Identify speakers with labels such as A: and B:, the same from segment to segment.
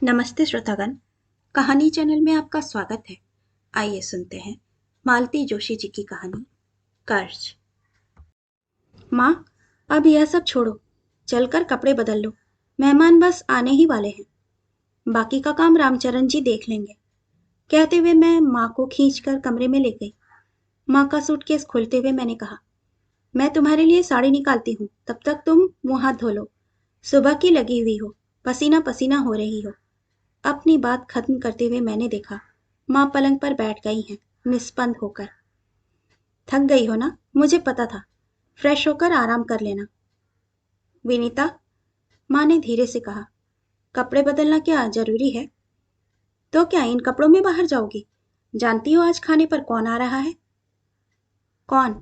A: नमस्ते श्रोतागण। कहानी चैनल में आपका स्वागत है। आइए सुनते हैं मालती जोशी जी की कहानी कर्ज। माँ, अब यह सब छोड़ो, चलकर कपड़े बदल लो। मेहमान बस आने ही वाले हैं, बाकी का काम रामचरण जी देख लेंगे। कहते हुए मैं माँ को खींचकर कमरे में ले गई। माँ का सूटकेस खोलते हुए मैंने कहा, मैं तुम्हारे लिए साड़ी निकालती हूँ, तब तक तुम मुंह हाथ धो लो। सुबह की लगी हुई हो, पसीना पसीना हो रही हो। अपनी बात खत्म करते हुए मैंने देखा माँ पलंग पर बैठ गई हैं, निस्पंद होकर। थक गई हो ना, मुझे पता था। फ्रेश होकर आराम कर लेना। विनीता, माँ ने धीरे से कहा, कपड़े बदलना क्या जरूरी है? तो क्या इन कपड़ों में बाहर जाओगी? जानती हो आज खाने पर कौन आ रहा है? कौन?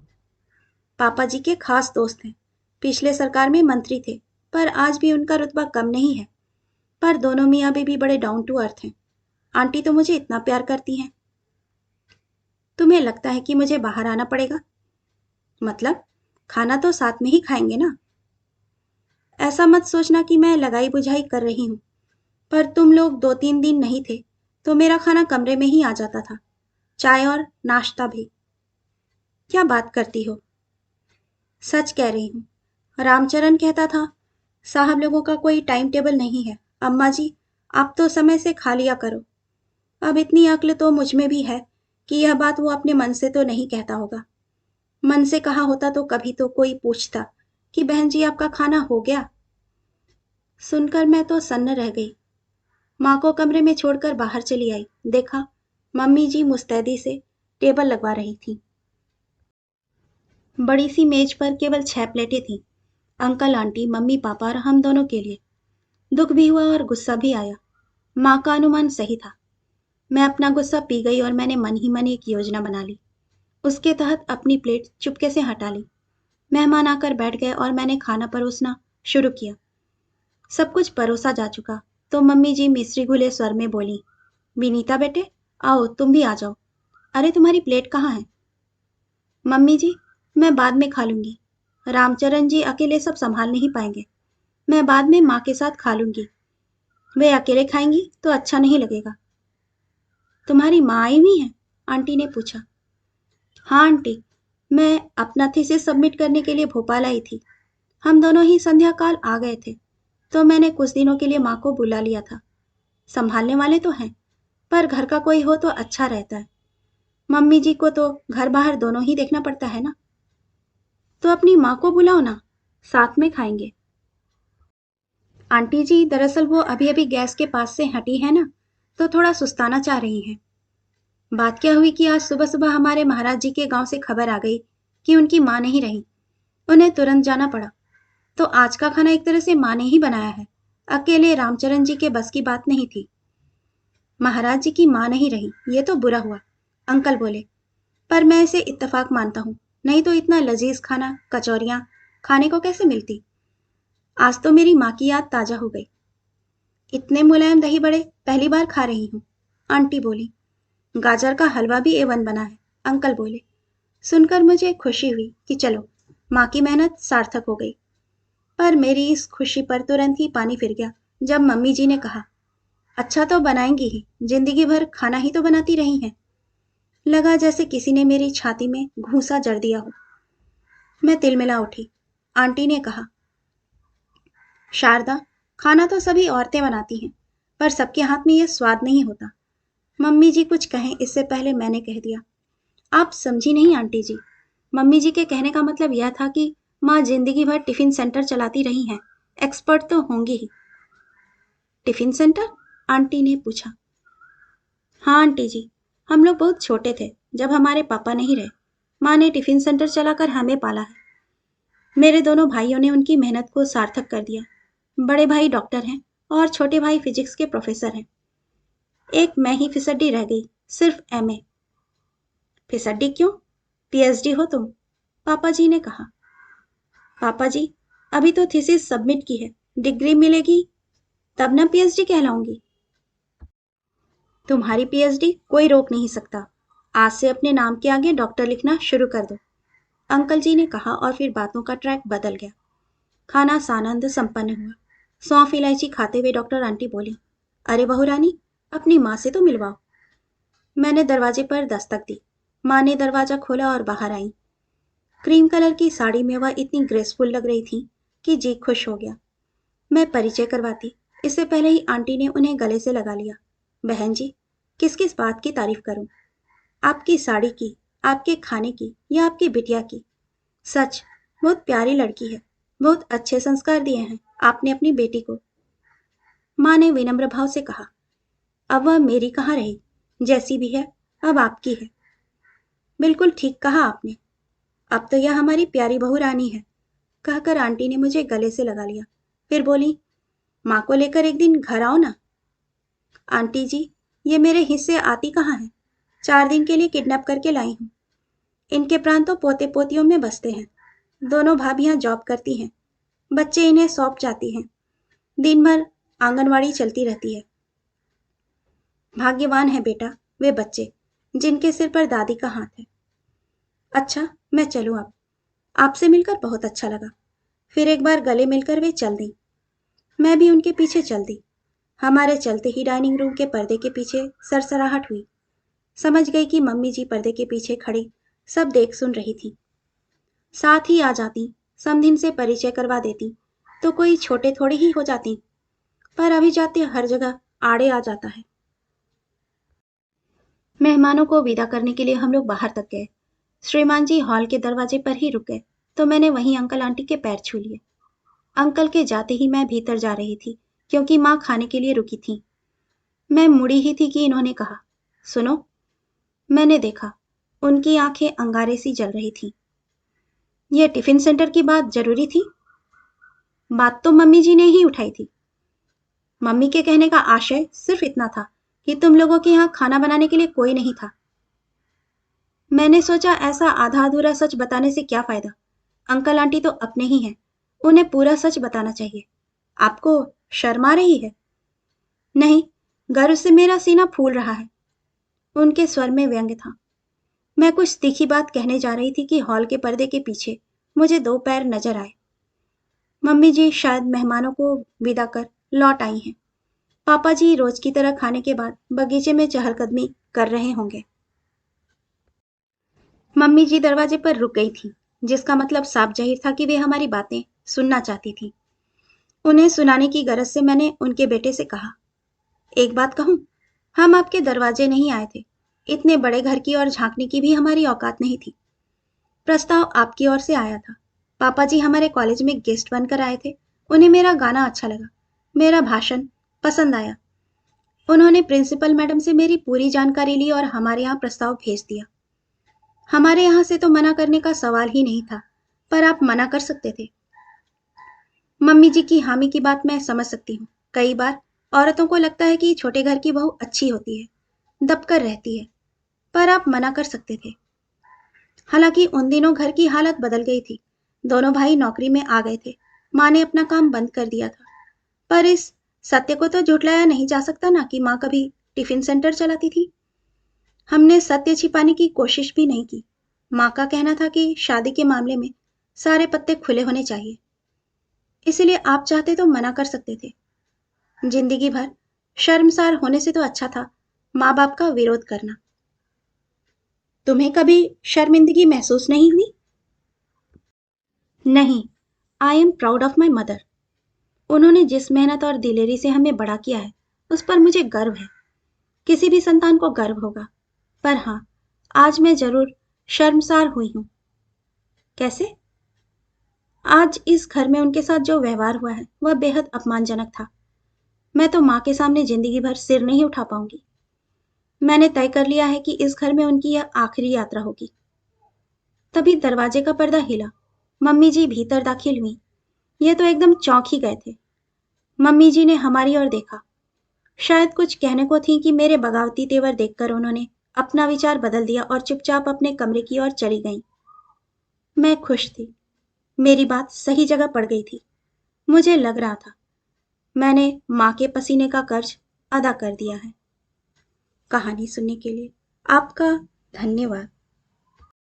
A: पापा जी के खास दोस्त हैं। पिछले सरकार में मंत्री थे, पर आज भी उनका रुतबा कम नहीं है। पर दोनों मियाँ बीबी बड़े डाउन टू अर्थ हैं। आंटी तो मुझे इतना प्यार करती हैं। तुम्हें लगता है कि मुझे बाहर आना पड़ेगा? मतलब खाना तो साथ में ही खाएंगे ना। ऐसा मत सोचना कि मैं लगाई बुझाई कर रही हूँ। पर तुम लोग 2-3 दिन नहीं थे तो मेरा खाना कमरे में ही आ जाता था, चाय और नाश्ता भी। क्या बात करती हो? सच कह रही हूँ। रामचरण कहता था, साहब लोगों का कोई टाइम टेबल नहीं है। अम्मा जी, आप तो समय से खा लिया करो। अब इतनी अक्ल तो मुझ में भी है कि यह बात वो अपने मन से तो नहीं कहता होगा। मन से कहा होता तो कभी तो कोई पूछता कि बहन जी आपका खाना हो गया। सुनकर मैं तो सन्न रह गई। माँ को कमरे में छोड़कर बाहर चली आई। देखा, मम्मी जी मुस्तैदी से टेबल लगवा रही थी। बड़ी सी मेज पर केवल 6 प्लेटें थीं। अंकल आंटी, मम्मी पापा और हम दोनों के लिए। दुख भी हुआ और गुस्सा भी आया। माँ का अनुमान सही था। मैं अपना गुस्सा पी गई और मैंने मन ही मन एक योजना बना ली। उसके तहत अपनी प्लेट चुपके से हटा ली। मेहमान आकर बैठ गए और मैंने खाना परोसना शुरू किया। सब कुछ परोसा जा चुका तो मम्मी जी मिश्री घुले स्वर में बोली, विनीता बेटे, आओ तुम भी आ जाओ। अरे तुम्हारी प्लेट कहाँ है? मम्मी जी, मैं बाद में खा लूंगी। रामचरण जी अकेले सब संभाल नहीं पाएंगे। मैं बाद में माँ के साथ खा लूंगी। वे अकेले खाएंगी तो अच्छा नहीं लगेगा। तुम्हारी माँ आई हुई है? आंटी ने पूछा। हाँ आंटी, मैं अपना थीसिस सबमिट करने के लिए भोपाल आई थी। हम दोनों ही संध्या काल आ गए थे, तो मैंने कुछ दिनों के लिए माँ को बुला लिया था। संभालने वाले तो हैं, पर घर का कोई हो तो अच्छा रहता है। मम्मी जी को तो घर बाहर दोनों ही देखना पड़ता है ना। तो अपनी माँ को बुलाओ ना, साथ में खाएंगे। आंटी जी, दरअसल वो अभी अभी गैस के पास से हटी है ना, तो थोड़ा सुस्ताना चाह रही हैं। बात क्या हुई कि आज सुबह सुबह हमारे महाराज जी के गांव से खबर आ गई कि उनकी माँ नहीं रही। उन्हें तुरंत जाना पड़ा। तो आज का खाना एक तरह से माँ ने ही बनाया है। अकेले रामचरण जी के बस की बात नहीं थी। महाराज जी की माँ नहीं रही, ये तो बुरा हुआ, अंकल बोले। पर मैं इसे इत्तेफाक मानता हूँ। नहीं तो इतना लजीज खाना, कचौरियाँ खाने को कैसे मिलती। आज तो मेरी माँ की याद ताजा हो गई। इतने मुलायम दही बड़े पहली बार खा रही हूँ, आंटी बोली। गाजर का हलवा भी A1 बना है, अंकल बोले। सुनकर मुझे खुशी हुई कि चलो, माँ की मेहनत सार्थक हो गई। पर मेरी इस खुशी पर तुरंत ही पानी फिर गया जब मम्मी जी ने कहा, अच्छा तो बनाएंगी ही, जिंदगी भर खाना ही तो बनाती रही हैं। लगा जैसे किसी ने मेरी छाती में घूंसा जड़ दिया हो। मैं तिलमिला उठी। आंटी ने कहा, शारदा, खाना तो सभी औरतें बनाती हैं, पर सबके हाथ में यह स्वाद नहीं होता। मम्मी जी कुछ कहें इससे पहले मैंने कह दिया, आप समझी नहीं आंटी जी। मम्मी जी के कहने का मतलब यह था कि माँ जिंदगी भर टिफिन सेंटर चलाती रही हैं, एक्सपर्ट तो होंगी ही। Tiffin centre? आंटी ने पूछा। हाँ आंटी जी, हम लोग बहुत छोटे थे जब हमारे पापा नहीं रहे। माँ ने टिफिन सेंटर चलाकर हमें पाला है। मेरे दोनों भाइयों ने उनकी मेहनत को सार्थक कर दिया। बड़े भाई डॉक्टर हैं और छोटे भाई फिजिक्स के प्रोफेसर हैं। एक मैं ही फिसड्डी रह गई, सिर्फ MA। फिसड्डी क्यों? PhD हो तुम, पापा जी ने कहा। पापा जी, अभी तो थीसिस सबमिट की है, डिग्री मिलेगी तब ना PhD कहलाऊंगी। तुम्हारी PhD कोई रोक नहीं सकता। आज से अपने नाम के आगे डॉक्टर लिखना शुरू कर दो, अंकल जी ने कहा और फिर बातों का ट्रैक बदल गया। खाना सानंद संपन्न हुआ। सौंफ इलायची खाते हुए डॉक्टर आंटी बोली, अरे बहू रानी, अपनी माँ से तो मिलवाओ। मैंने दरवाजे पर दस्तक दी। माँ ने दरवाजा खोला और बाहर आई। क्रीम कलर की साड़ी में वह इतनी ग्रेसफुल लग रही थी कि जी खुश हो गया। मैं परिचय करवाती, इससे पहले ही आंटी ने उन्हें गले से लगा लिया। बहन जी, किस किस बात की तारीफ करूं? आपकी साड़ी की, आपके खाने की या आपकी बिटिया की? सच, बहुत प्यारी लड़की है। बहुत अच्छे संस्कार दिए हैं आपने अपनी बेटी को। माँ ने विनम्र भाव से कहा। अब वह मेरी कहाँ रही, जैसी भी है अब आपकी है। बिल्कुल ठीक कहा आपने। अब तो यह हमारी प्यारी बहू रानी है, कहकर आंटी ने मुझे गले से लगा लिया। फिर बोली, माँ को लेकर एक दिन घर आओ ना। आंटी जी, ये मेरे हिस्से आती कहाँ है? 4 दिन के लिए किडनैप करके लाई हूँ। इनके प्राण तो पोते पोतियों में बसते हैं। दोनों भाभियां जॉब करती हैं, बच्चे इन्हें सौंप जाती हैं। दिन भर आंगनवाड़ी चलती रहती है। भाग्यवान है बेटा वे बच्चे जिनके सिर पर दादी का हाथ है। अच्छा, मैं चलूँ अब। आपसे मिलकर बहुत अच्छा लगा। फिर एक बार गले मिलकर वे चल दी। मैं भी उनके पीछे चल दी। हमारे चलते ही डाइनिंग रूम के पर्दे के पीछे सरसराहट हुई। समझ गई कि मम्मी जी पर्दे के पीछे खड़ी सब देख सुन रही थी। साथ ही आ जाती, समधिन से परिचय करवा देती, तो कोई छोटे थोड़े ही हो जाती। पर अभी जाते हर जगह आड़े आ जाता है। मेहमानों को विदा करने के लिए हम लोग बाहर तक गए। श्रीमान जी हॉल के दरवाजे पर ही रुक गए, तो मैंने वहीं अंकल आंटी के पैर छू लिए। अंकल के जाते ही मैं भीतर जा रही थी, क्योंकि माँ खाने के लिए रुकी थी। मैं मुड़ी ही थी कि इन्होंने कहा, सुनो। मैंने देखा, उनकी आंखें अंगारे सी जल रही थीं। यह टिफिन सेंटर की बात जरूरी थी? बात तो मम्मी जी ने ही उठाई थी। मम्मी के कहने का आशय सिर्फ इतना था कि तुम लोगों के यहाँ खाना बनाने के लिए कोई नहीं था। मैंने सोचा ऐसा आधा अधूरा सच बताने से क्या फायदा। अंकल आंटी तो अपने ही हैं, उन्हें पूरा सच बताना चाहिए। आपको शर्म आ रही है? नहीं, गर्व से मेरा सीना फूल रहा है। उनके स्वर में व्यंग्य था। मैं कुछ तीखी बात कहने जा रही थी कि हॉल के पर्दे के पीछे मुझे 2 पैर नजर आए। मम्मी जी शायद मेहमानों को विदा कर लौट आई हैं। पापा जी रोज की तरह खाने के बाद बगीचे में चहलकदमी कर रहे होंगे। मम्मी जी दरवाजे पर रुक गई थी, जिसका मतलब साफ जाहिर था कि वे हमारी बातें सुनना चाहती थी। उन्हें सुनाने की गरज से मैंने उनके बेटे से कहा, एक बात कहूं, हम आपके दरवाजे नहीं आए थे। इतने बड़े घर की ओर झांकने की भी हमारी औकात नहीं थी। प्रस्ताव आपकी ओर से आया था। पापा जी हमारे कॉलेज में गेस्ट बनकर आए थे। उन्हें मेरा गाना अच्छा लगा, मेरा भाषण पसंद आया। उन्होंने प्रिंसिपल मैडम से मेरी पूरी जानकारी ली और हमारे यहाँ प्रस्ताव भेज दिया। हमारे यहाँ से तो मना करने का सवाल ही नहीं था, पर आप मना कर सकते थे। मम्मी जी की हामी की बात मैं समझ सकती हूँ। कई बार औरतों को लगता है कि छोटे घर की बहू अच्छी होती है, दबकर रहती है, पर आप मना कर सकते थे। हालांकि उन दिनों घर की हालत बदल गई थी। दोनों भाई नौकरी में आ गए थे। माँ ने अपना काम बंद कर दिया था। पर इस सत्य को तो झुठलाया नहीं जा सकता ना कि माँ कभी टिफिन सेंटर चलाती थी। हमने सत्य छिपाने की कोशिश भी नहीं की। माँ का कहना था कि शादी के मामले में सारे पत्ते खुले होने चाहिए। इसलिए आप चाहते तो मना कर सकते थे। जिंदगी भर शर्मसार होने से तो अच्छा था माँ बाप का विरोध करना। तुम्हें कभी शर्मिंदगी महसूस नहीं हुई? नहीं, I am proud of my mother. उन्होंने जिस मेहनत और दिलेरी से हमें बड़ा किया है, उस पर मुझे गर्व है। किसी भी संतान को गर्व होगा। पर हाँ, आज मैं जरूर शर्मसार हुई हूँ। कैसे? आज इस घर में उनके साथ जो व्यवहार हुआ है वह बेहद अपमानजनक था। मैं तो माँ के सामने जिंदगी भर सिर नहीं उठा पाऊंगी। मैंने तय कर लिया है कि इस घर में उनकी यह आखिरी यात्रा होगी। तभी दरवाजे का पर्दा हिला। मम्मी जी भीतर दाखिल हुई। ये तो एकदम चौंक ही गए थे। मम्मी जी ने हमारी ओर देखा। शायद कुछ कहने को थी कि मेरे बगावती तेवर देखकर उन्होंने अपना विचार बदल दिया और चुपचाप अपने कमरे की ओर चली गईं। मैं खुश थी। मेरी बात सही जगह पड़ गई थी। मुझे लग रहा था मैंने माँ के पसीने का कर्ज अदा कर दिया है। कहानी सुनने के लिए आपका धन्यवाद।